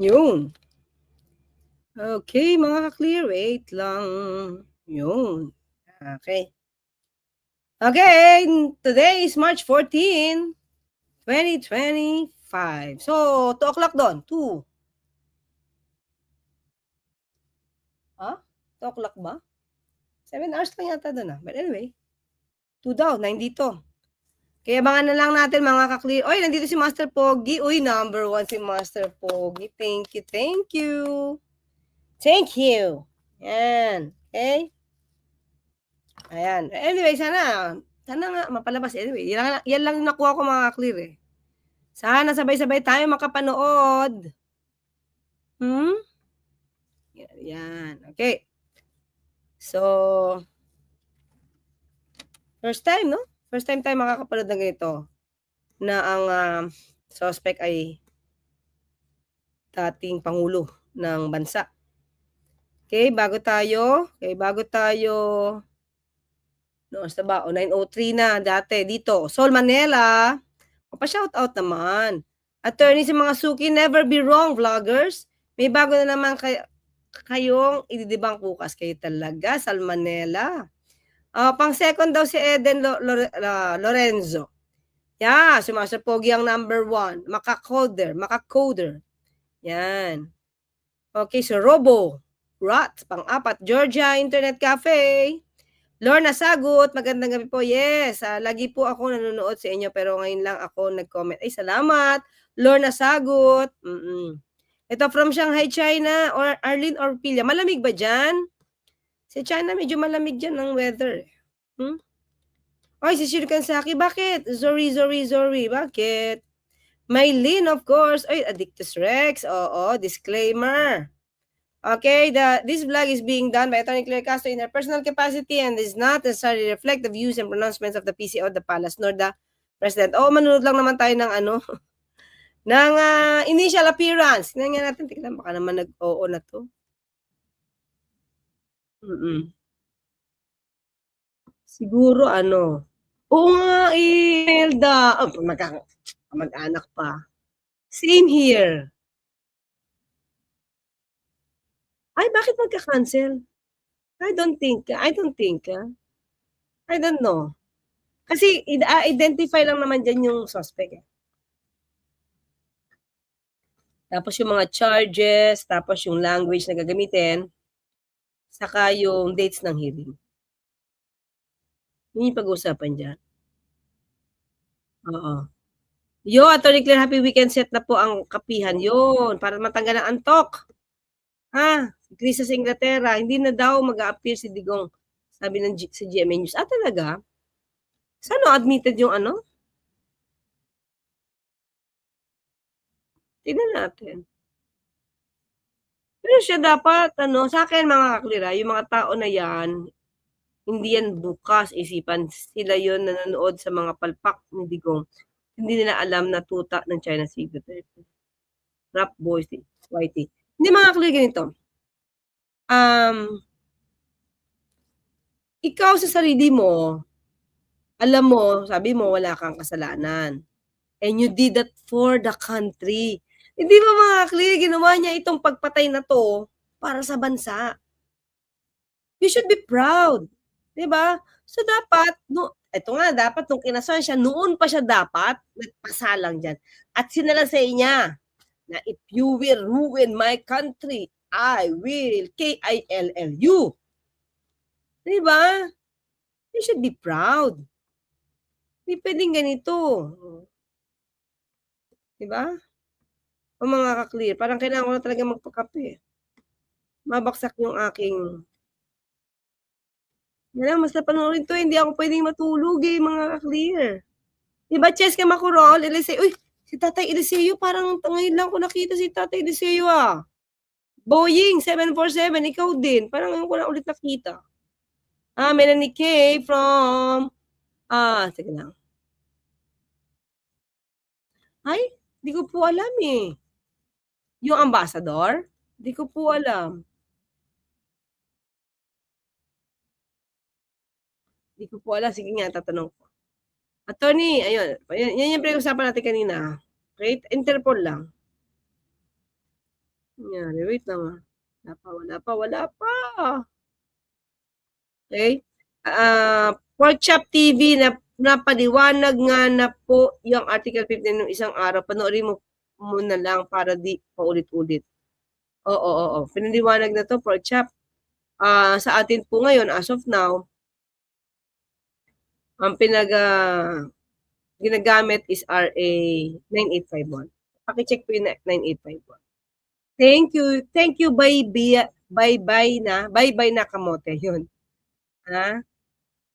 Yun. Okay, mga ka-clear, wait lang. Yun. Okay. Okay, today is March 14, 2025. So, 2 o'clock doon. 2. Ha? 2 o'clock ba? 7 hours lang yata doon ah. But anyway, 2 daw, 9 dito. Kaya abangan na lang natin mga ka-clear. Oy, nandito si Master Pogi. Uy, number 1 si Master Pogi. Thank you, thank you. Thank you. Yan. Okay? Ayan. Anyway, sana nga mapalabas. Anyway, yan lang nakuha ko mga clear eh. Sana sabay-sabay tayo makapanood. Yan. Okay. So, first time, no? First time tayo makakapanood ng ganito na ang suspect ay dating Pangulo ng bansa. Okay, bago tayo, no, sa ba? O, 9:03 na dati dito. Sol Manila. Pa-shoutout naman. Attorney sa mga suki, never be wrong, vloggers. May bago na naman kayong ididibang bukas. Kayo talaga, Salmanela. Pang second daw si Eden Lorenzo. Yeah, sumasapogi ang number 1. Makakoder. Yan. Okay, so Robo. Rat, pang-4. Georgia Internet Cafe. Lorna Sagot, magandang gabi po. Yes, lagi po ako nanonood sa inyo pero ngayon lang ako nag-comment. Ay, salamat. Lorna Sagot. Ito from Shanghai, China. Or Arlene Orpilla. Malamig ba dyan? Sa China, medyo malamig dyan ang weather. Oy, si Shirkan Saki, bakit? Zori. Bakit? Maylin, of course. Oy, Addictus Rex. Oo, disclaimer. Okay, this vlog is being done by Attorney Claire Castro in her personal capacity and does not necessarily reflect the views and pronouncements of the PCO, the Palace, nor the President. Manunod lang naman tayo ng ng initial appearance. Tingnan nga natin, tignan, baka naman nag-oo na to. Siguro oo nga Elda. Mag-anak pa. Same here. Ay, bakit magka-cancel? I don't think. I don't know. Kasi identify lang naman dyan yung suspect eh. Tapos yung mga charges, tapos yung language na gagamitin, saka yung dates ng hearing. Yun yung pag-uusapan dyan. Oo. Attorney Claire, happy weekend set na po ang kapihan. Yun, para matanggal ang antok. Krisa sa Inglaterra, hindi na daw mag-a-appear si Digong, sabi ng sa GMA News. Talaga? Saan admitted yung Tignan natin. Pero siya dapat, sa akin mga kaklira, yung mga tao na yan, hindi yan bukas isipan. Sila yon nanonood sa mga palpak ni Digong. Hindi nila alam na tuta ng China Sea Duterte. Rap boys, whitey. Hindi mga kaklira ganito. Ikaw sa sarili mo, alam mo, sabi mo, wala kang kasalanan. And you did that for the country. Hindi ba mga clear, ginawa niya itong pagpatay na to para sa bansa. You should be proud. Diba? So dapat, ito nga, dapat nung kinasuhan siya, noon pa siya dapat, nagpasalang dyan. At sinalansay niya, na if you will ruin my country, I will KILLU. Diba? You should be proud. Hindi pwedeng ganito. Diba? O mga ka-clear, parang kailangan ko na talaga magpakape. Mabaksak yung aking... Basta panoorin to, hindi ako pwedeng matulog mga ka-clear. Diba, Cheska Makurol, Eliseo, uy, si Tatay Eliseo, parang ngayon lang ko nakita si Tatay Eliseo Boeing 747, ikaw din. Parang ngayon ko na ulit nakita. Melanie K from... sige lang. Ay, di ko po alam eh. Yung ambassador? Di ko po alam. Di ko po alam. Sige nga, tatanong ko. Attorney, ayun. Yan yung pinag-usapan natin kanina. Okay? Interpol lang. Nangyari, wait lang ah. Wala pa. Okay? Pork Chop TV na napaliwanag nga na po yung Article 15 ng isang araw. Panoorin mo muna lang para di paulit-ulit. Oo. Pinaliwanag na to, Pork Chop. Sa atin po ngayon, as of now, ang ginagamit is RA 9851. Paki-check po yung 9851. Thank you, bye na kamote, yun. Ha?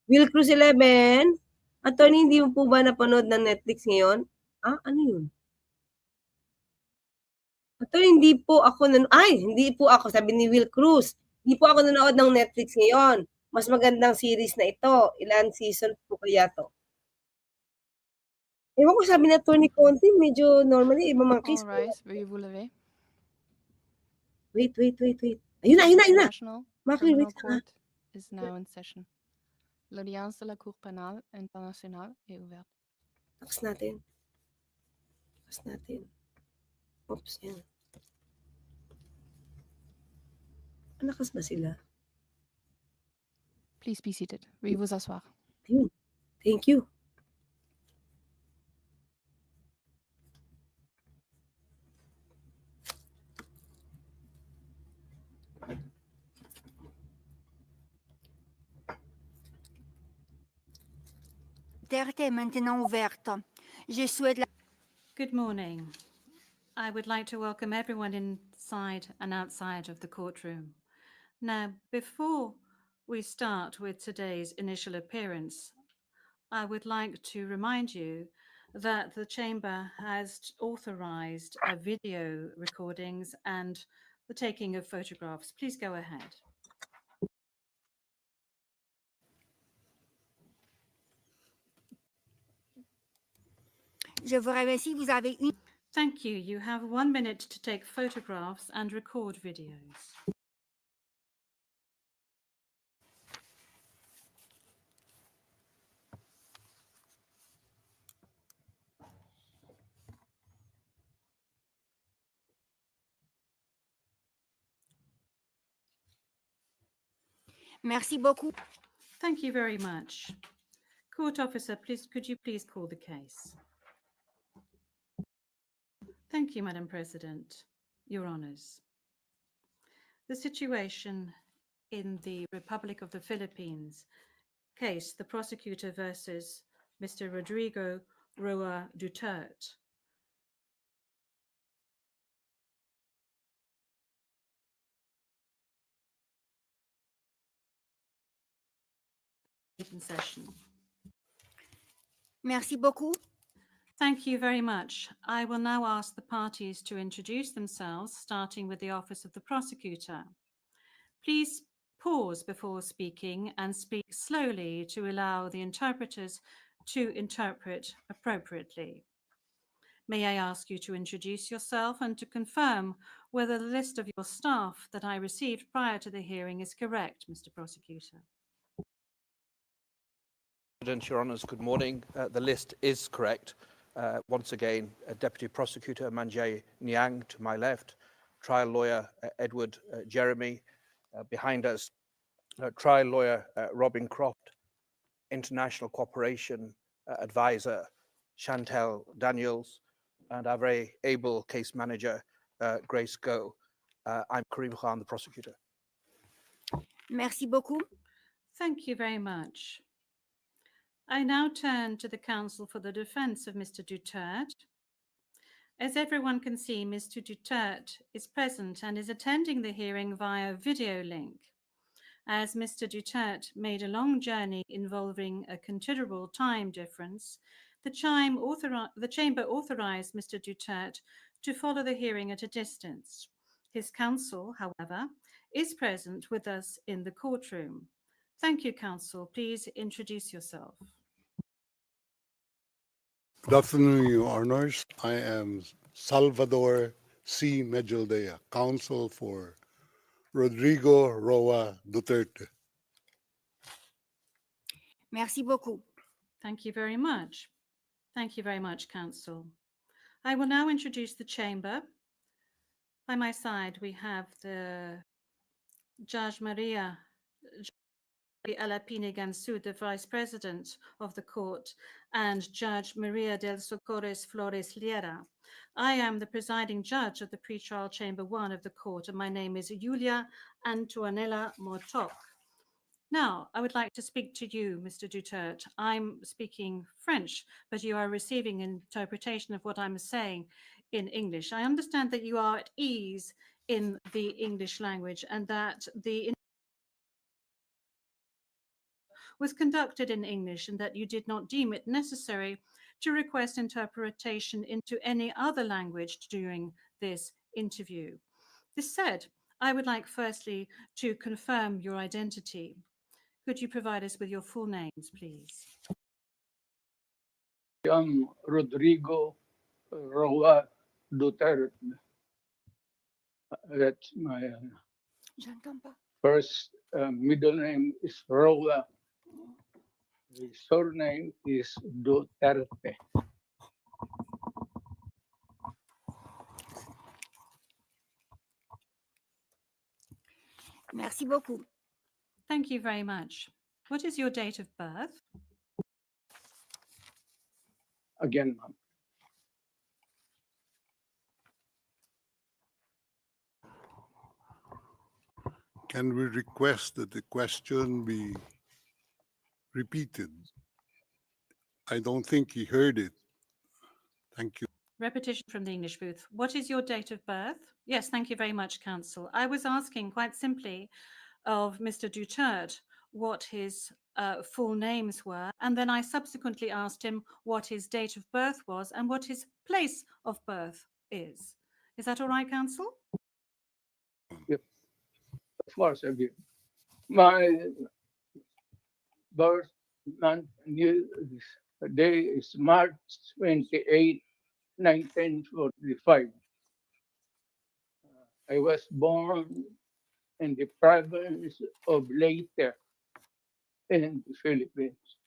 Will Cruz 11, attorney, hindi mo po ba napanood ng Netflix ngayon? Ano yun? Attorney, hindi po ako, sabi ni Will Cruz. Hindi po ako nanood ng Netflix ngayon. Mas magandang series na ito. Ilan season po kaya to? Ewan ko, sabi na Attorney Conti, medyo normally, ibang mga case. All rise, veuillez vous lever. Wait. Ayun na. National Makli, Criminal wait lang. Court is now in session. L'audience de la Cour pénale internationale est ouverte. Takas natin. Oops, yan. Nakas ba sila? Please be seated. Veuillez vous asseoir. Ayun. Thank you. Duterte est maintenant ouverte. Je souhaite la... Good morning. I would like to welcome everyone inside and outside of the courtroom. Now, before we start with today's initial appearance, I would like to remind you that the Chamber has authorized video recordings and the taking of photographs. Please go ahead. Je vous remercie. Vous avez une... Thank you. You have 1 minute to take photographs and record videos. Merci beaucoup. Thank you very much. Court officer, please, could you please call the case? Thank you, Madam President. Your Honours. The situation in the Republic of the Philippines case, the prosecutor versus Mr. Rodrigo Roa Duterte. Session. Merci beaucoup. Thank you very much. I will now ask the parties to introduce themselves, starting with the Office of the Prosecutor. Please pause before speaking and speak slowly to allow the interpreters to interpret appropriately. May I ask you to introduce yourself and to confirm whether the list of your staff that I received prior to the hearing is correct, Mr. Prosecutor? Your Honours, good morning. The list is correct. Once again, Deputy Prosecutor Manjay Niang to my left, trial lawyer Edward Jeremy behind us, trial lawyer Robin Croft, international cooperation advisor Chantel Daniels, and our very able case manager Grace Go. I'm Karim Khan, the prosecutor. Merci beaucoup. Thank you very much. I now turn to the counsel for the defense of Mr. Duterte. As everyone can see, Mr. Duterte is present and is attending the hearing via video link. As Mr. Duterte made a long journey involving a considerable time difference, the Chamber authorized Mr. Duterte to follow the hearing at a distance. His counsel, however, is present with us in the courtroom. Thank you, counsel. Please introduce yourself. Good afternoon, Your Honors. I am Salvador C. Medjaldea, counsel for Rodrigo Roa Duterte. Merci beaucoup. Thank you very much. Thank you very much, counsel. I will now introduce the chamber. By my side, we have the Judge Maria Alapine Gansu, the Vice President of the Court, and Judge Maria del Socorres Flores Liera. I am the presiding judge of the pretrial chamber 1 of the court, and my name is Julia Antonella Motok. Now, I would like to speak to you, Mr. Duterte. I'm speaking French, but you are receiving interpretation of what I'm saying in English. I understand that you are at ease in the English language and that the was conducted in English and that you did not deem it necessary to request interpretation into any other language during this interview. This said, I would like firstly to confirm your identity. Could you provide us with your full names, please? I'm Rodrigo Roa Duterte. That's my J'entends pas. first middle name is Roa. The surname is Duterte. Merci beaucoup. Thank you very much. What is your date of birth? Again, ma'am. Can we request that the question be repeated? I don't think he heard it. Thank you. Repetition from the English booth. What is your date of birth? Yes, thank you very much, Counsel. I was asking quite simply of Mr. Duterte what his full names were, and then I subsequently asked him what his date of birth was and what his place of birth is. Is that all right, Counsel? Of course, again. My birth month and year day is March 28, 1945. I was born in the province of Leyte in the Philippines.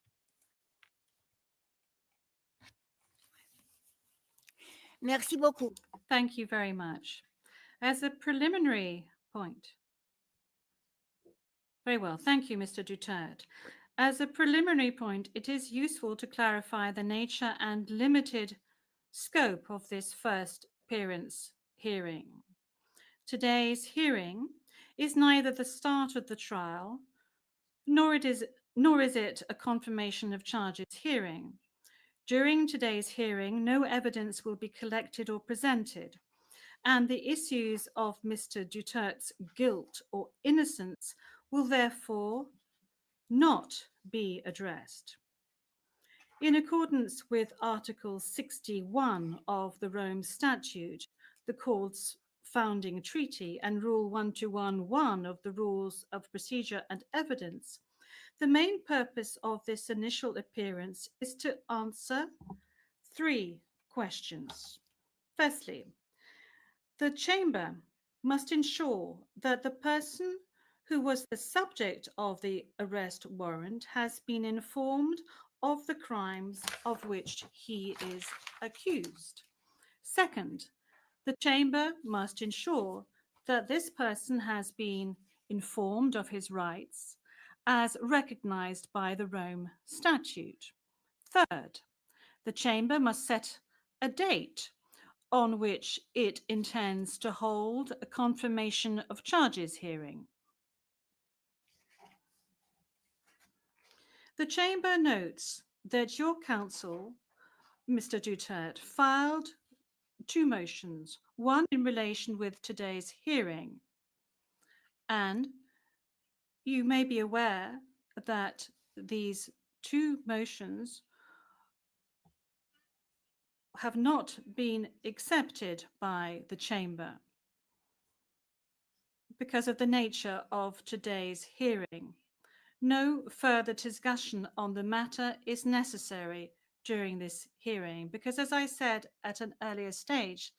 Merci beaucoup. Thank you very much. As a preliminary point. Very well. Thank you, Mr. Duterte. As a preliminary point, it is useful to clarify the nature and limited scope of this first appearance hearing. Today's hearing is neither the start of the trial, nor is it a confirmation of charges hearing. During today's hearing, no evidence will be collected or presented, and the issues of Mr. Duterte's guilt or innocence will therefore not be addressed. In accordance with Article 61 of the Rome Statute, the Court's founding treaty, and Rule 1211 of the Rules of Procedure and Evidence, the main purpose of this initial appearance is to answer 3 questions. Firstly, the Chamber must ensure that the person who was the subject of the arrest warrant has been informed of the crimes of which he is accused. Second, the Chamber must ensure that this person has been informed of his rights as recognized by the Rome Statute. Third, the Chamber must set a date on which it intends to hold a confirmation of charges hearing. The Chamber notes that your counsel, Mr. Duterte, filed 2 motions, one in relation with today's hearing, and you may be aware that these 2 motions have not been accepted by the Chamber because of the nature of today's hearing. No further discussion on the matter is necessary during this hearing because, as I said at an earlier stage,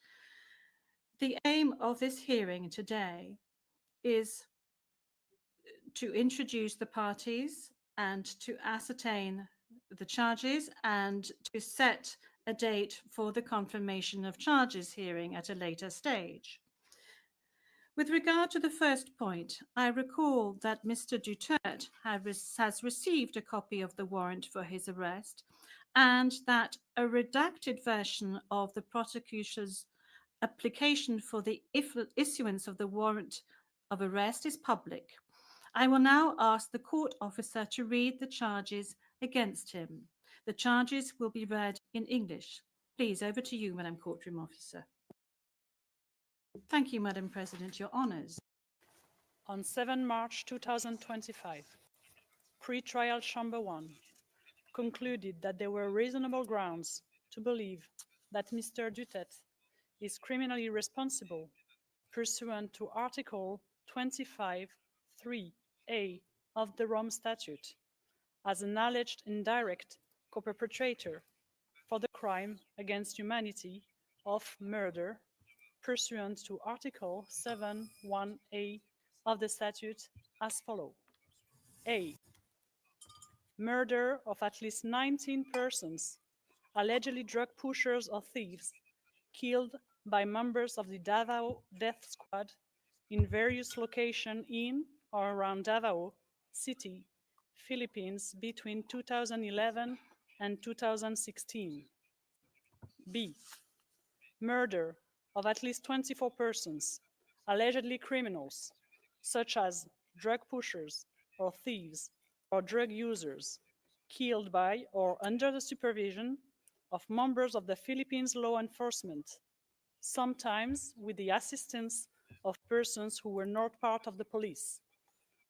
the aim of this hearing today is to introduce the parties and to ascertain the charges and to set a date for the confirmation of charges hearing at a later stage. With regard to the first point, I recall that Mr. Duterte has received a copy of the warrant for his arrest and that a redacted version of the prosecutor's application for the issuance of the warrant of arrest is public. I will now ask the court officer to read the charges against him. The charges will be read in English. Please, over to you, Madam Courtroom Officer. Thank you, Madam President. Your honours. On 7 March 2025, pre-trial Chamber 1 concluded that there were reasonable grounds to believe that Mr. Duterte is criminally responsible pursuant to Article 25(3)(a) of the Rome Statute as an alleged indirect co-perpetrator for the crime against humanity of murder pursuant to Article 7(1)(a) of the statute as follows. A. Murder of at least 19 persons, allegedly drug pushers or thieves, killed by members of the Davao Death Squad in various locations in or around Davao City, Philippines between 2011 and 2016. B. Murder of at least 24 persons, allegedly criminals, such as drug pushers or thieves or drug users, killed by or under the supervision of members of the Philippines law enforcement, sometimes with the assistance of persons who were not part of the police,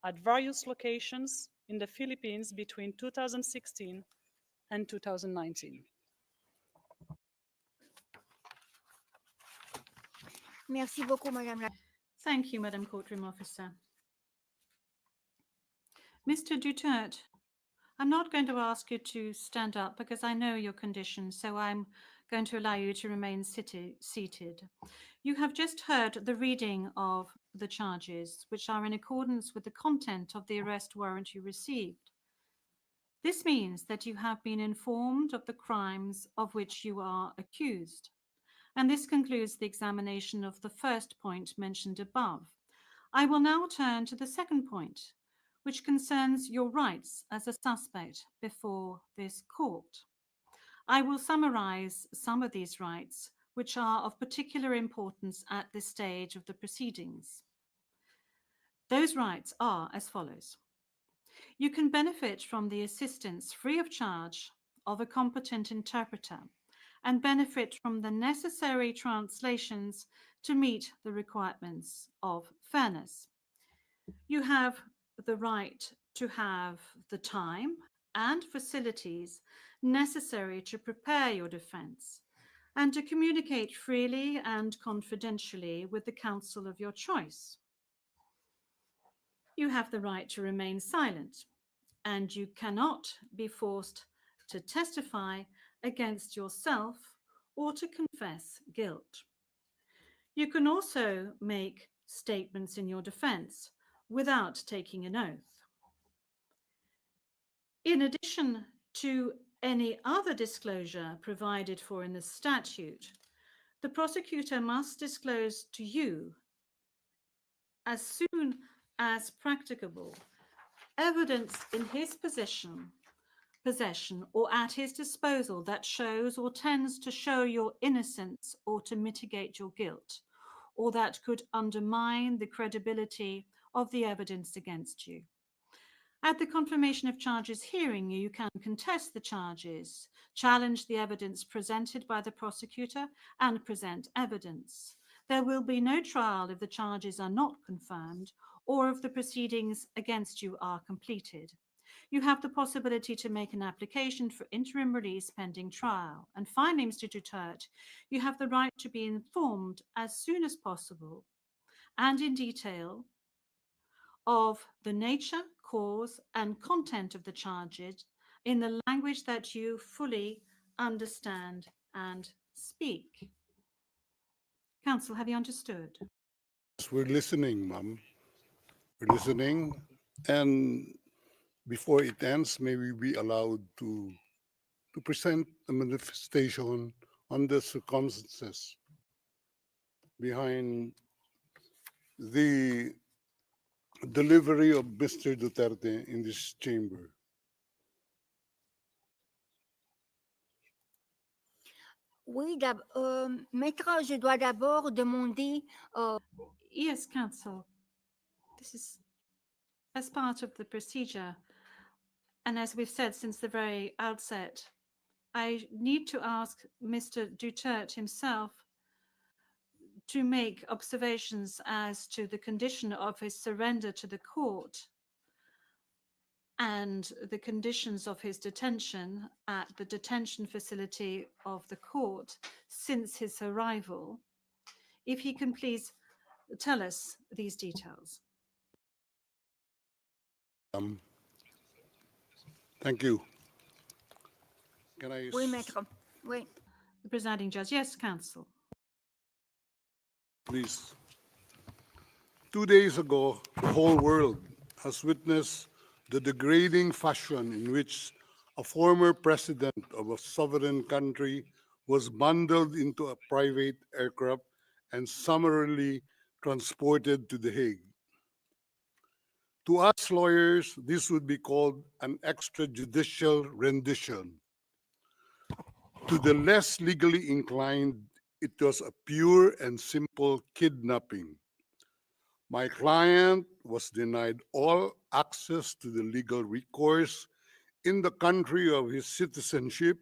at various locations in the Philippines between 2016 and 2019. Merci beaucoup, Madame la Thank you, Madam Courtroom Officer. Mr. Duterte, I'm not going to ask you to stand up because I know your condition, so I'm going to allow you to remain seated. You have just heard the reading of the charges, which are in accordance with the content of the arrest warrant you received. This means that you have been informed of the crimes of which you are accused. And this concludes the examination of the first point mentioned above. I will now turn to the second point, which concerns your rights as a suspect before this court. I will summarize some of these rights, which are of particular importance at this stage of the proceedings. Those rights are as follows. You can benefit from the assistance free of charge of a competent interpreter and benefit from the necessary translations to meet the requirements of fairness. You have the right to have the time and facilities necessary to prepare your defense and to communicate freely and confidentially with the counsel of your choice. You have the right to remain silent, and you cannot be forced to testify against yourself or to confess guilt. You can also make statements in your defense without taking an oath. In addition to any other disclosure provided for in the statute, the prosecutor must disclose to you, as soon as practicable, evidence in his possession or at his disposal that shows or tends to show your innocence or to mitigate your guilt, or that could undermine the credibility of the evidence against you. At the confirmation of charges hearing, you can contest the charges, challenge the evidence presented by the prosecutor, and present evidence. There will be no trial if the charges are not confirmed or if the proceedings against you are completed. You have the possibility to make an application for interim release pending trial. And finally, Mr. Duterte, you have the right to be informed as soon as possible and in detail of the nature, cause, and content of the charges in the language that you fully understand and speak. Counsel, have you understood? We're listening, ma'am. We're listening. And before it ends, may we be allowed to present a manifestation on the circumstances behind the delivery of Mr. Duterte in this chamber. Oui, Maître, je dois d'abord demander Yes, counsel. This is as part of the procedure. And as we've said since the very outset, I need to ask Mr. Duterte himself to make observations as to the condition of his surrender to the court and the conditions of his detention at the detention facility of the court since his arrival. If he can please tell us these details. Thank you. Can I? oui, Maître. Oui. The presiding judge. Yes, counsel. Please. 2 days ago, the whole world has witnessed the degrading fashion in which a former president of a sovereign country was bundled into a private aircraft and summarily transported to The Hague. To us lawyers, this would be called an extrajudicial rendition. To the less legally inclined, it was a pure and simple kidnapping. My client was denied all access to the legal recourse in the country of his citizenship,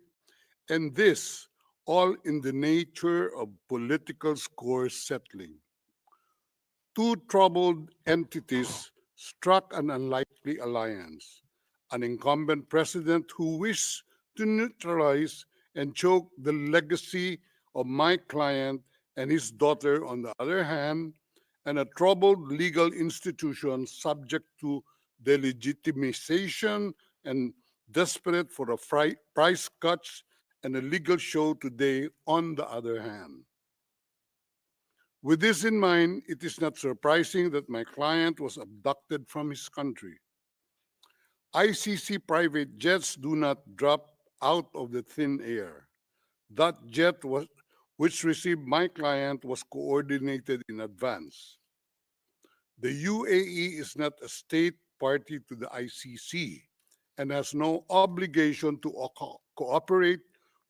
and this all in the nature of political score settling. Two troubled entities struck an unlikely alliance, an incumbent president who wished to neutralize and choke the legacy of my client and his daughter on the other hand, and a troubled legal institution subject to delegitimization and desperate for a price cuts and a legal show today on the other hand. With this in mind, it is not surprising that my client was abducted from his country. ICC private jets do not drop out of the thin air. That jet which received my client was coordinated in advance. The UAE is not a state party to the ICC and has no obligation to cooperate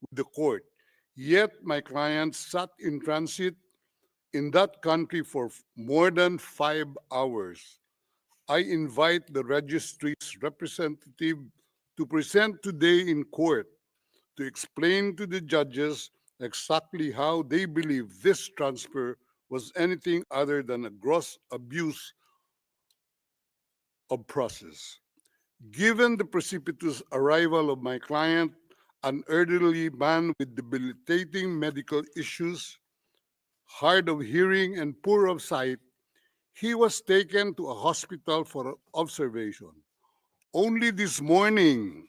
with the court. Yet my client sat in transit in that country for more than 5 hours. I invite the registry's representative to present today in court to explain to the judges exactly how they believe this transfer was anything other than a gross abuse of process. Given the precipitous arrival of my client, an elderly man with debilitating medical issues, hard of hearing and poor of sight, he was taken to a hospital for observation. Only this morning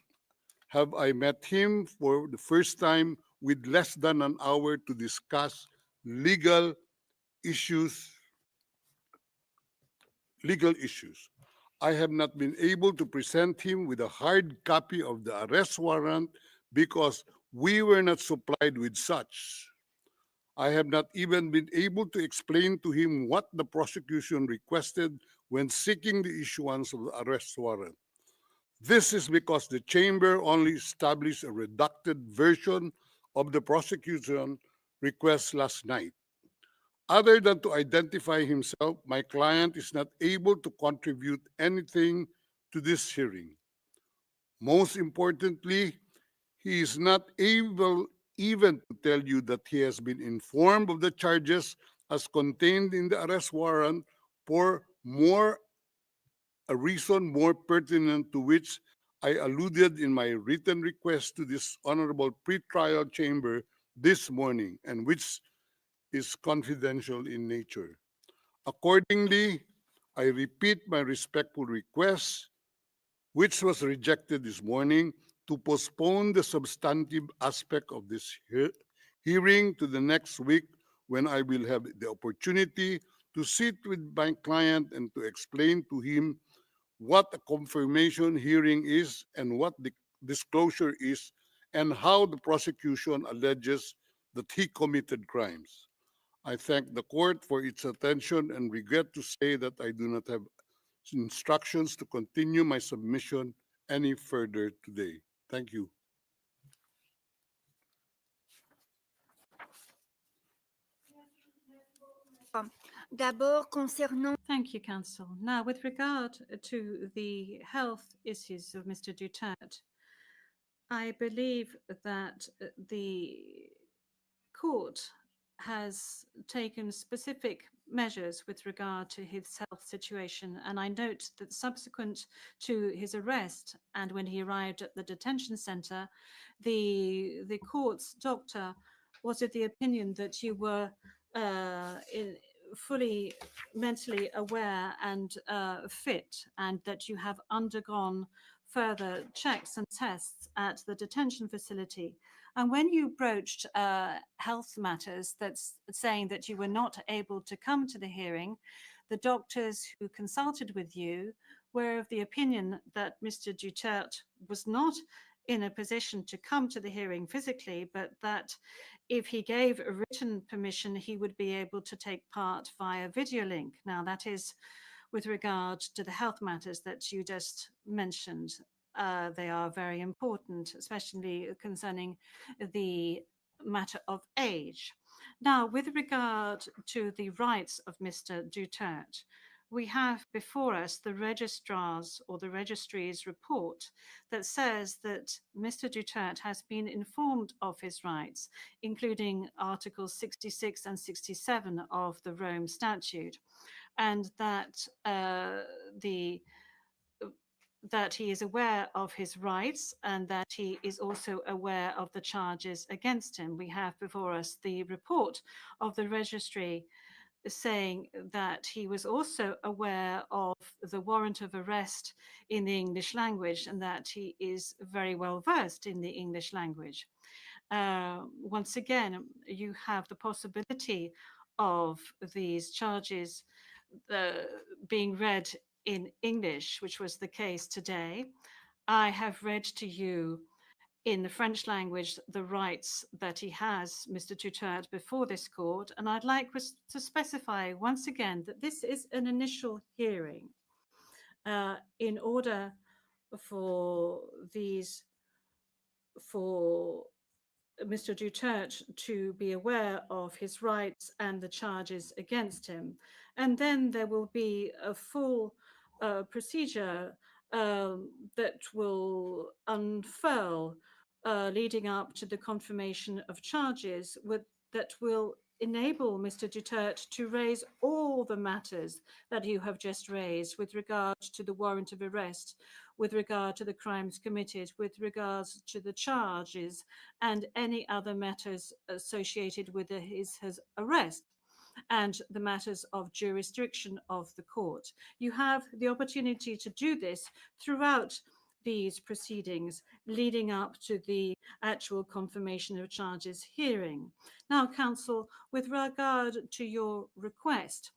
have I met him for the first time with less than an hour to discuss legal issues. I have not been able to present him with a hard copy of the arrest warrant because we were not supplied with such. I have not even been able to explain to him what the prosecution requested when seeking the issuance of the arrest warrant. This is because the chamber only established a redacted version of the prosecution request last night. Other than to identify himself, my client is not able to contribute anything to this hearing. Most importantly, he is not able even to tell you that he has been informed of the charges as contained in the arrest warrant for a reason more pertinent to which I alluded in my written request to this honorable pretrial chamber this morning, and which is confidential in nature. Accordingly, I repeat my respectful request, which was rejected this morning, to postpone the substantive aspect of this hearing to the next week, when I will have the opportunity to sit with my client and to explain to him what a confirmation hearing is and what the disclosure is and how the prosecution alleges that he committed crimes. I thank the court for its attention and regret to say that I do not have instructions to continue my submission any further today. Thank you. D'abord, concernant Thank you, Counsel. Now, with regard to the health issues of Mr. Duterte, I believe that the court has taken specific measures with regard to his health situation, and I note that subsequent to his arrest and when he arrived at the detention center, the court's doctor was of the opinion that you were fully mentally aware and fit, and that you have undergone further checks and tests at the detention facility. And when you broached health matters, that's saying that you were not able to come to the hearing, the doctors who consulted with you were of the opinion that Mr. Duterte was not in a position to come to the hearing physically, but that if he gave a written permission, he would be able to take part via video link. Now, that is with regard to the health matters that you just mentioned. They are very important, especially concerning the matter of age. Now, with regard to the rights of Mr. Duterte, we have before us the registrar's or the registry's report that says that Mr. Duterte has been informed of his rights, including Articles 66 and 67 of the Rome Statute, and that that he is aware of his rights and that he is also aware of the charges against him. We have before us the report of the registry saying that he was also aware of the warrant of arrest in the English language and that he is very well versed in the English language. Once again, you have the possibility of these charges being read in English, which was the case today. I have read to you in the French language the rights that he has, Mr. Duterte, before this court, and I'd like to specify once again that this is an initial hearing. In order for Mr. Duterte to be aware of his rights and the charges against him. And then there will be a full procedure that will unfurl leading up to the confirmation of charges that will enable Mr. Duterte to raise all the matters that you have just raised with regard to the warrant of arrest, with regard to the crimes committed, with regards to the charges, and any other matters associated with his arrest, and the matters of jurisdiction of the court. You have the opportunity to do this throughout these proceedings leading up to the actual confirmation of charges hearing. Now, counsel, with regard to your request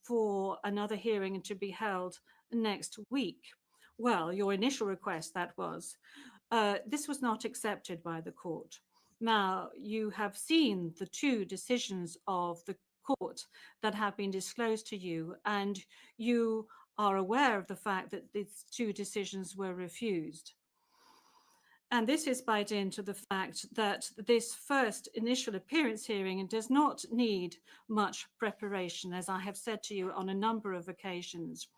for another hearing to be held next week, well, your initial request, that was, this was not accepted by the court. Now, you have seen the two decisions of the court that have been disclosed to you, and you are aware of the fact that these two decisions were refused. And this is by dint of the fact that this first initial appearance hearing does not need much preparation, as I have said to you on a number of occasions.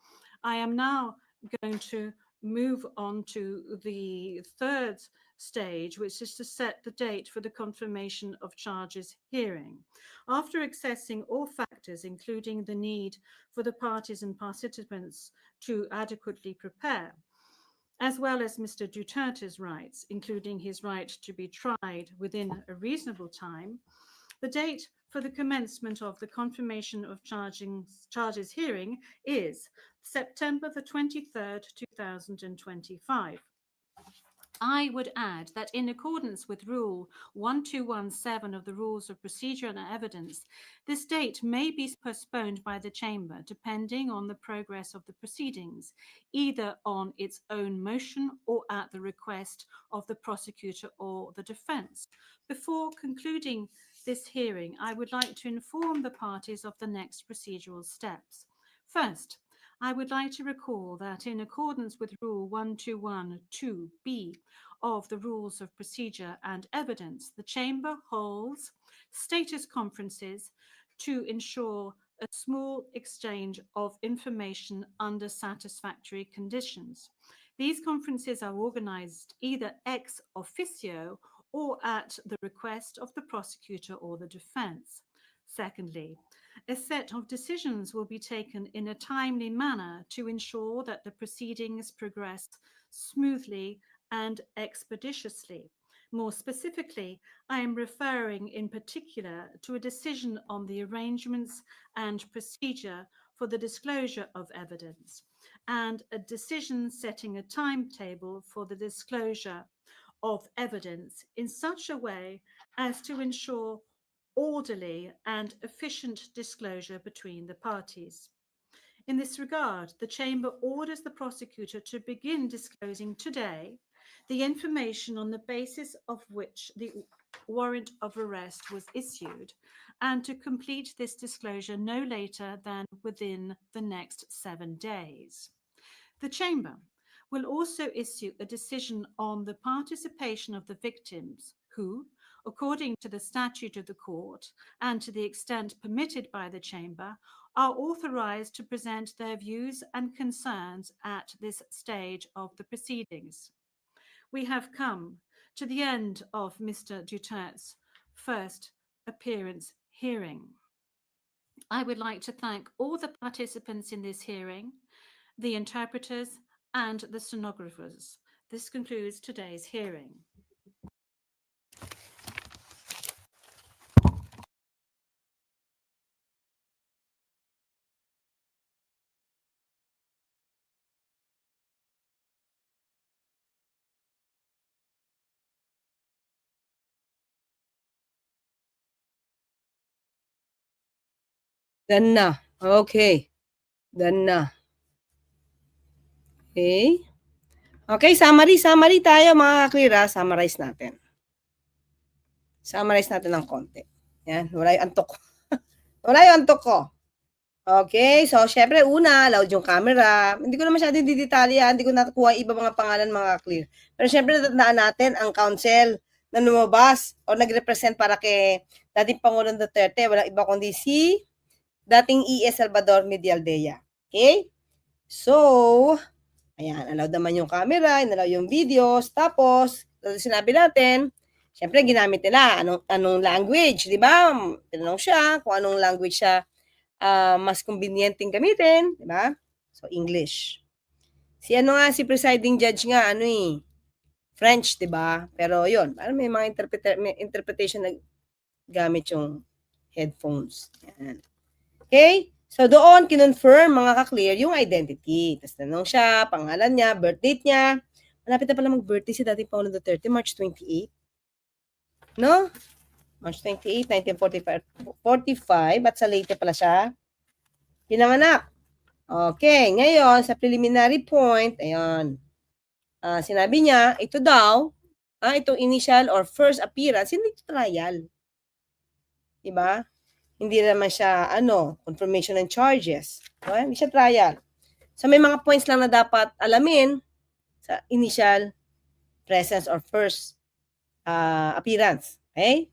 I am now going to move on to the third stage, which is to set the date for the confirmation of charges hearing. After assessing all factors, including the need for the parties and participants to adequately prepare, as well as Mr. Duterte's rights, including his right to be tried within a reasonable time, the date for the commencement of the confirmation of charges hearing is September the 23rd, 2025. I would add that in accordance with Rule 1217 of the Rules of Procedure and Evidence, this date may be postponed by the Chamber depending on the progress of the proceedings, either on its own motion or at the request of the prosecutor or the defense. Before concluding this hearing, I would like to inform the parties of the next procedural steps. First, I would like to recall that in accordance with Rule 1212B of the Rules of Procedure and Evidence, the Chamber holds status conferences to ensure a small exchange of information under satisfactory conditions. These conferences are organized either ex officio or at the request of the prosecutor or the defense. Secondly, a set of decisions will be taken in a timely manner to ensure that the proceedings progress smoothly and expeditiously. More specifically, I am referring in particular to a decision on the arrangements and procedure for the disclosure of evidence, and a decision setting a timetable for the disclosure of evidence in such a way as to ensure orderly and efficient disclosure between the parties. In this regard, the Chamber orders the prosecutor to begin disclosing today the information on the basis of which the warrant of arrest was issued, and to complete this disclosure no later than within the next 7 days. The Chamber will also issue a decision on the participation of the victims who, according to the statute of the court and to the extent permitted by the Chamber, are authorized to present their views and concerns at this stage of the proceedings. We have come to the end of Mr. Duterte's first appearance hearing. I would like to thank all the participants in this hearing, the interpreters, and the stenographers. This concludes today's hearing. Done na. Okay. Done na. Okay. Okay, summary tayo mga ka-clear, ha? Summarize natin. Summarize natin ng konti. Yan, wala yung antok ko. Wala yung antok ko. Okay, so syempre una, loud yung camera. Hindi ko na masyadong didetalya, hindi ko nakuha iba mga pangalan mga clear. Pero syempre natandaan natin ang counsel na lumabas o nagrepresent para kay dating Pangulong Duterte, walang iba kundi si dating E.S. Salvador Medialdea. Okay? So, ayan, allowed naman yung camera, inallow yung videos, tapos, sinabi natin, syempre ginamit nila, anong language, di ba? Tinanong siya kung anong language siya mas convenienteng gamitin, di ba? So, English. Si presiding judge nga, French, di ba? Pero yun, parang may mga interpretation na gamit yung headphones. Yan. Okay? So, doon, kinonfirm, mga ka-clear, yung identity. Tapos tanong siya, pangalan niya, birth date niya. Malapit na pala mag-birthday si dating Pangulong Duterte, March 28. No? March 28, 1945, at sa late pala siya pinanganak. Okay, ngayon, sa preliminary point, ayan, sinabi niya, ito daw, itong initial or first appearance, hindi trial. Diba? Hindi naman siya, confirmation ng charges. Okay? Hindi siya trial. So, may mga points lang na dapat alamin sa initial presence or first appearance. Okay?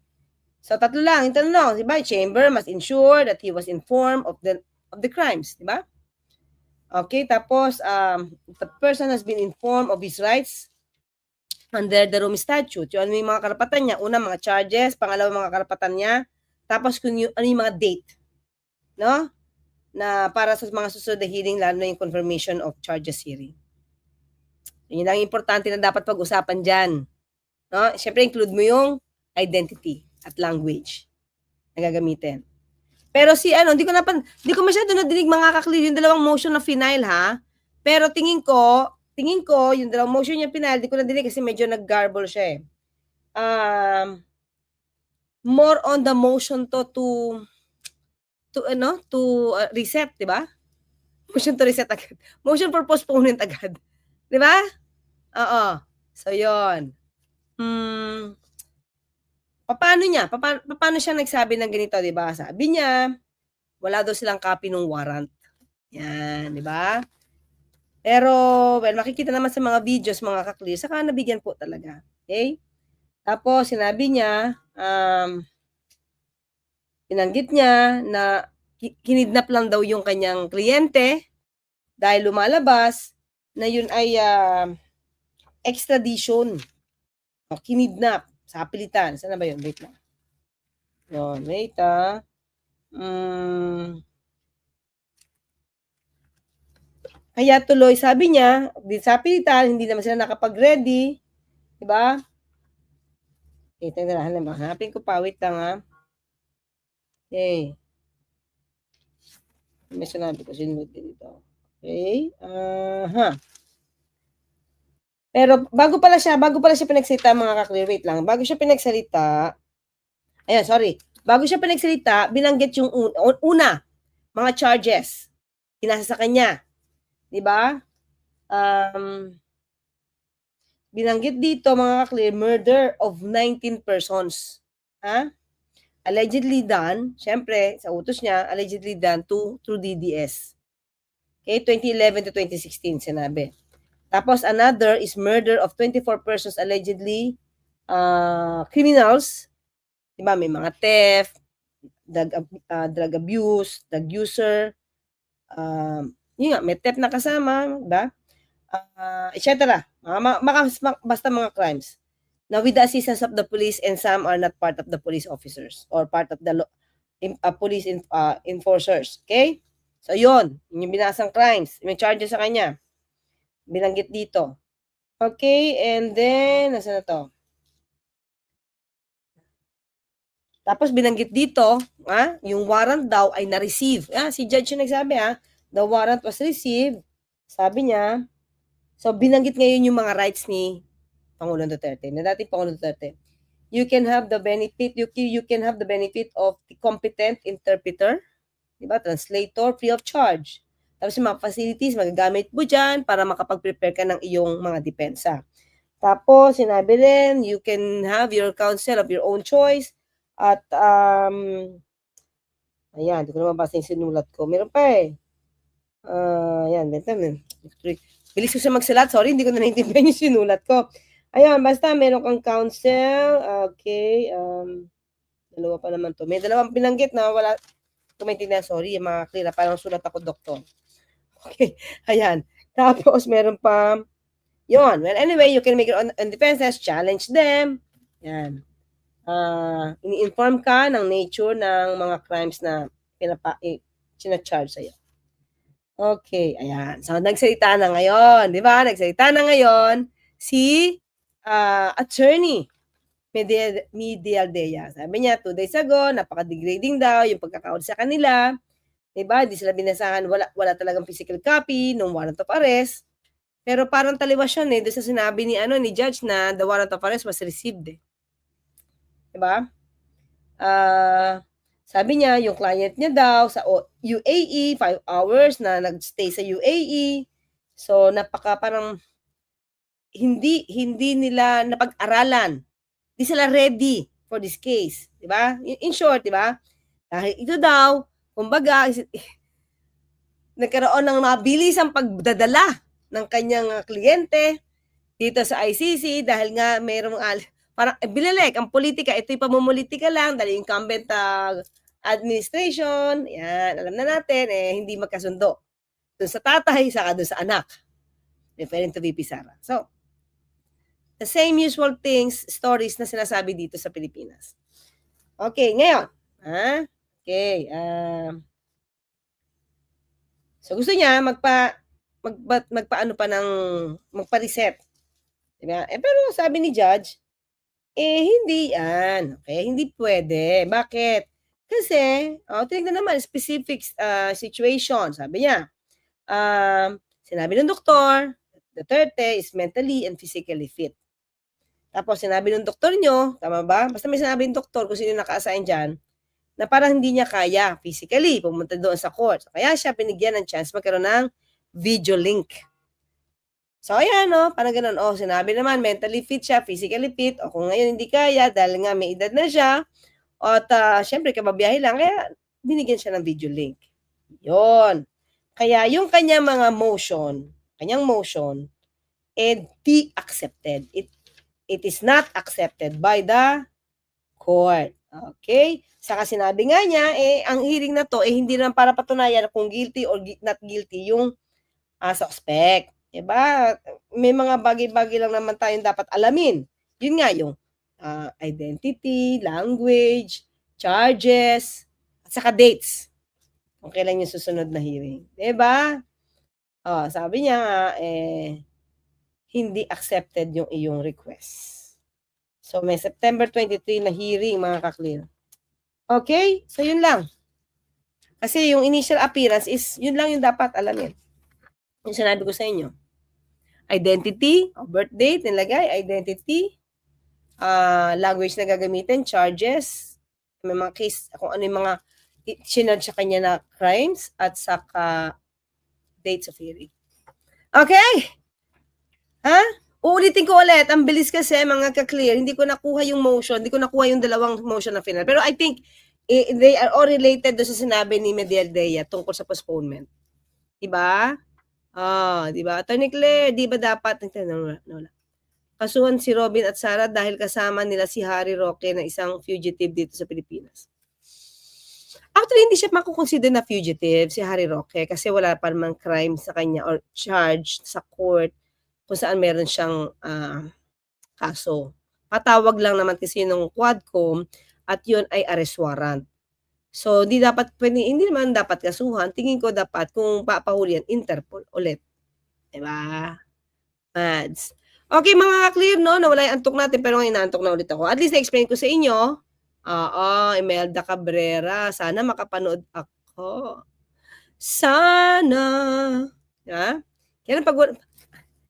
So, tatlo lang. Yung tanong, diba? Chamber must ensure that he was informed of the crimes. Diba? Okay, tapos, the person has been informed of his rights under the Rome Statute. Yung ano yung mga karapatan niya. Una, mga charges. Pangalawa, mga karapatan niya. Tapos, ano yung mga date. No? Na para sa mga susunod na hearing, lalo na yung confirmation of charges hearing. Yun lang importante na dapat pag-usapan dyan. No? Siyempre, include mo yung identity at language na gagamitin. Pero hindi ko masyado nadinig mga ka-clear yung dalawang motion na final, ha? Pero tingin ko, yung dalawang motion niya final, di ko nadinig kasi medyo nag-garble siya, more on the motion to reset, di ba? Motion to reset agad. Motion for postponement agad. Di ba? Oo. So, yon. paano niya? Paano siya nagsabi ng ganito, di ba? Sabi niya, wala daw silang copy ng warrant. Yan, di ba? Pero, well, makikita naman sa mga videos, mga kaklir, saka nabigyan po talaga. Okay? Tapos, sinabi niya, binanggit niya na kinidnap lang daw yung kanyang kliyente dahil lumalabas na yun ay extradition. O, kinidnap sa pilitan. Saan na ba yun? Wait lang. Yun, wait Kaya tuloy, sabi niya, sa pilitan, hindi naman sila nakapag-ready. Diba? Okay, hanapin ko pa. Wait lang Okay. May sinabi ko, sinunod dito. Okay. Pero bago pala siya pinagsalita, mga kaklir, wait lang. Bago siya pinagsalita, bago siya pinagsalita, binanggit yung una, mga charges. Pinasa sa kanya. Diba? Binanggit dito, mga kaklir, murder of 19 persons. Allegedly done, syempre, sa utos niya, allegedly done through DDS. Okay, 2011 to 2016, sinabi. Tapos, another is murder of 24 persons allegedly criminals. Diba, may mga theft, drug abuse, drug user, yun nga, may theft na kasama, diba? Etc. Basta mga crimes. Now, with the assistance of the police, and some are not part of the police officers or part of the police enforcers. Okay? So, yun. Yung binasang crimes. May charges sa kanya. Binanggit dito. Okay? And then, nasa na to? Tapos, binanggit dito, yung warrant daw ay na-receive. Si judge yung nagsabi, the warrant was received. Sabi niya, so, binanggit ngayon yung mga rights ni Pangulong Duterte, na dating Pangulong Duterte. You can have the benefit, you can have the benefit of the competent interpreter, diba? Translator, free of charge. Tapos yung mga facilities, magagamit mo dyan para makapag-prepare ka ng iyong mga depensa. Tapos, sinabi rin, you can have your counsel of your own choice. At, ayan, hindi ko naman basta yung sinulat ko. Meron pa ayan, bilis ko siya magsulat. Sorry, hindi ko na naintindihan yung sinulat ko. Ayan, basta meron kang counsel. Okay. Dalawa pa naman to. May dalawang binanggit na wala. Kung maintindihan, sorry, mga clear. Parang sulat ako, doktor. Okay. Ayan. Tapos, meron pa. Yun. Well, anyway, you can make your own defenses. Challenge them. Ayan. Ini-inform ka ng nature ng mga crimes na sinacharge sa'yo. Okay. Ayan. So, nagsalita na ngayon. Di ba? Nagsalita na ngayon si attorney Medialdea. Sabi niya, 2 days ago, napaka-degrading daw yung pagkakaod sa kanila. Diba? Di sila binasahan, wala talagang physical copy ng warrant of arrest. Pero parang taliwas yun doon sa sinabi ni judge na the warrant of arrest was received. Diba? Sabi niya, yung client niya daw sa UAE, 5 hours na nagstay sa UAE. So, parang hindi nila napag-aralan. Hindi sila ready for this case. Diba? In short, diba? Dahil ito daw, kumbaga, nagkaroon ng mabilisang pagdadala ng kanyang kliyente dito sa ICC dahil nga mayroong parang bilelek ang politika. Ito'y pamumulitika lang dahil incumbent administration. Yan, alam na natin, hindi magkasundo. Doon sa tatay, saka doon sa anak. Referring to VP Sara. So, the same usual stories na sinasabi dito sa Pilipinas. Okay, ngayon. Okay. So, gusto niya magpa-reset. Diba? Pero sabi ni judge, hindi yan. Okay, hindi pwede. Bakit? Kasi, tinignan naman, specific situation. Sabi niya, sinabi ng doktor, Duterte is mentally and physically fit. Tapos, sinabi ng doktor nyo, tama ba? Basta may sinabi ng doktor kung sino naka-assign dyan, na parang hindi niya kaya physically pumunta doon sa court. Kaya siya binigyan ng chance magkaroon ng video link. So, ayan, no? Parang ganun. O, sinabi naman, mentally fit siya, physically fit. O, kung ngayon hindi kaya, dahil nga may edad na siya, at syempre, kababiyahe lang, kaya binigyan siya ng video link. Yon. Kaya yung kanyang motion, di accepted. It is not accepted by the court. Okay? Saka sinabi nga niya, ang hearing na to, hindi naman para patunayan kung guilty or not guilty yung suspect. Diba? May mga bagay-bagay lang naman tayong dapat alamin. Yun nga yung identity, language, charges, at saka dates. Kung kailan yung susunod na hearing. Diba? Sabi niya nga, hindi accepted yung iyong request. So, may September 23 na hearing, mga ka-clear. Okay? So, yun lang. Kasi yung initial appearance is, yun lang yung dapat alamin. Yung sinabi ko sa inyo. Identity, birth date, nilagay, identity, language na gagamitin, charges, may mga case, kung ano yung mga sinad sa kanya na crimes, at saka dates of hearing. Okay? Ha? Uulitin ko ulit, ang bilis kasi mga ka-clear, hindi ko nakuha yung motion, hindi ko nakuha yung dalawang motion na final. Pero I think, they are all related do sa sinabi ni Medialdea tungkol sa postponement. Diba? Diba? Attorney Claire, di ba dapat, wala. Kasuhan si Robin at Sarah dahil kasama nila si Harry Roque na isang fugitive dito sa Pilipinas. Actually, hindi siya makukonsider na fugitive si Harry Roque kasi wala pa namang crime sa kanya or charge sa court kung saan meron siyang kaso. Patawag lang naman kasi nung Quadcom at yun ay arrest warrant. So, hindi naman dapat kasuhan. Tingin ko dapat kung papahuli yan, Interpol ulit. Diba? Mads. Okay, mga clear, no? Nawala yung antok natin pero ngayon naantok na ulit ako. At least na-explain ko sa inyo. Imelda Cabrera. Sana makapanood ako. Sana. Ha? Kaya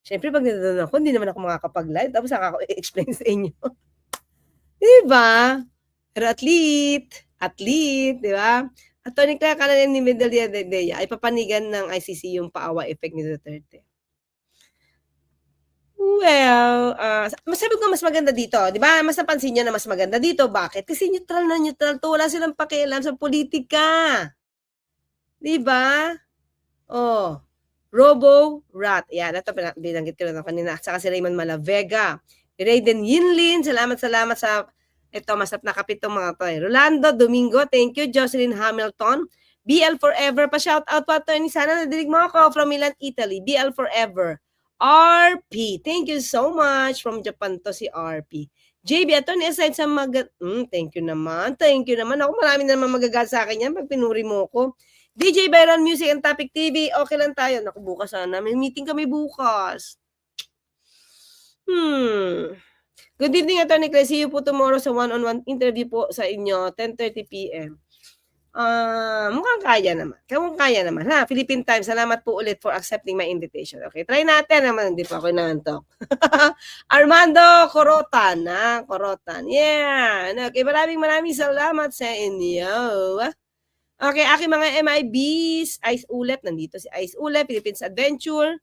siyempre, pag nanonood ako, hindi naman ako makakapag-live. Tapos ako i-explain sa inyo. Diba? Pero athlete, diba? Attorney Claire, kanan ni Medialdea ay papanigan ng ICC yung paawa effect ni Duterte. Well, masabi ko mas maganda dito. Diba? Mas napansin nyo na mas maganda dito. Bakit? Kasi neutral na neutral to. Wala silang pakialam sa politika. Diba? Robo-rat. Yan, ito binanggit ko na kanina. At saka si Raymond Malavega. Raiden Yinlin, salamat sa ito, masap na kapitong mga to. Rolando Domingo, thank you. Jocelyn Hamilton. BL Forever, pa-shout out po ito. Sana nadinig mo ako from Milan, Italy. BL Forever. RP, thank you so much. From Japan to si RP. JB, ito aside sa thank you naman. Ako, marami na naman magagal sa akin yan pag pinuri mo ko. DJ Bayan Music and Topic TV, okay lang tayo. Naku, bukas sana. May meeting kami bukas. Good evening, Attorney Clay. See you po tomorrow sa one-on-one interview po sa inyo, 10:30 p.m. Mukhang kaya naman. Kung kaya naman, ha? Philippine Time, salamat po ulit for accepting my invitation. Okay, try natin naman. Hindi pa ako nantok. Armando Corotan, Corotan. Yeah. Okay, maraming salamat sa inyo. Okay, aking mga MIBs, Ice Ulep, nandito si Ice Ulep, Philippines Adventure,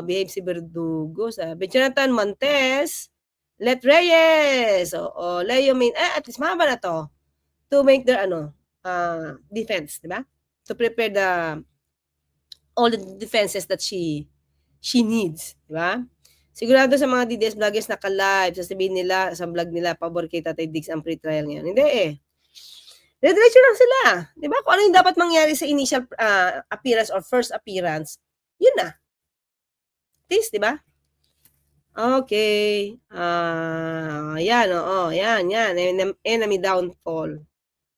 Behave si Verdugo, sabi, Jonathan Montes, Let Reyes, Leo Main, at least mahaba na to, to make their, defense, di ba? To prepare all the defenses that she needs, di ba? Sigurado sa mga DDS vloggers na ka-live, sasabihin nila, sa vlog nila, pabor kay Tatay Diggs ang pre-trial ngayon. Hindi Diretso lang sila. Di ba? Kung ano yung dapat mangyari sa initial appearance or first appearance, yun na. Please, di ba? Okay. Yan. Enemy downfall.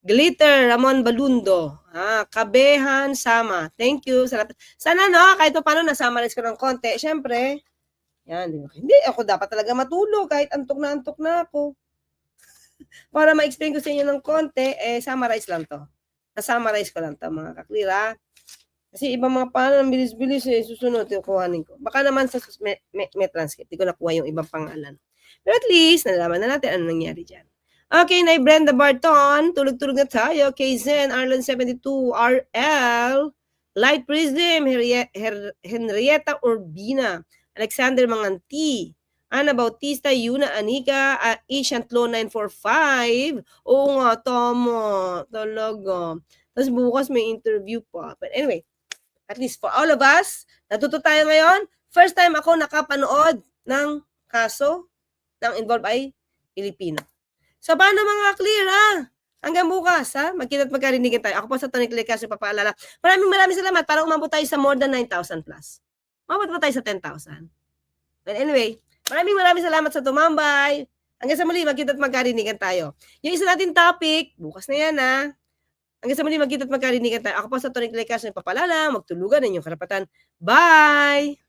Glitter, Ramon Balundo. Kabehan, Sama. Thank you. Sana, kahit pa paano nasummarize ko ng konti. Siyempre, yan. Hindi ako dapat talaga matulog kahit antok na ako. Para ma-explain ko sa inyo ng konti, summarize lang to. Na-summarize ko lang to, mga ka-clear, Kasi ibang mga paano, bilis-bilis, susunod, kuhanin ko. Baka naman sa may transcript, di ko nakuha yung ibang pangalan. Pero at least, nalaman na natin ano nangyari dyan. Okay, na Brenda Barton, tulog-tulog na tayo. KZen, Arlen 72, RL, Light Prism, Henrietta Urbina, Alexander Manganti, Ana Bautista, Yuna Anika, Asian Law 945. Oo nga, tama. Talaga. Tapos bukas may interview pa. But anyway, at least for all of us, natuto tayo ngayon. First time ako nakapanood ng kaso ng involved ay Pilipino. So, paano mga clear, ha? Hanggang bukas, ha? Magkita at magkarinigan tayo. Ako po sa Tony Clear Caso, papaalala. Maraming salamat para umabot tayo sa more than 9,000 plus. Umabot pa tayo sa 10,000. But anyway, maraming salamat sa tumambay. Hanggang sa muli, magkita at magkarinigan tayo. Yung isa natin topic, bukas na yan, ha? Hanggang sa muli, magkita at magkarinigan tayo. Ako po sa Tony Clear Caso, papaalala, magtulugan ng inyong karapatan. Bye!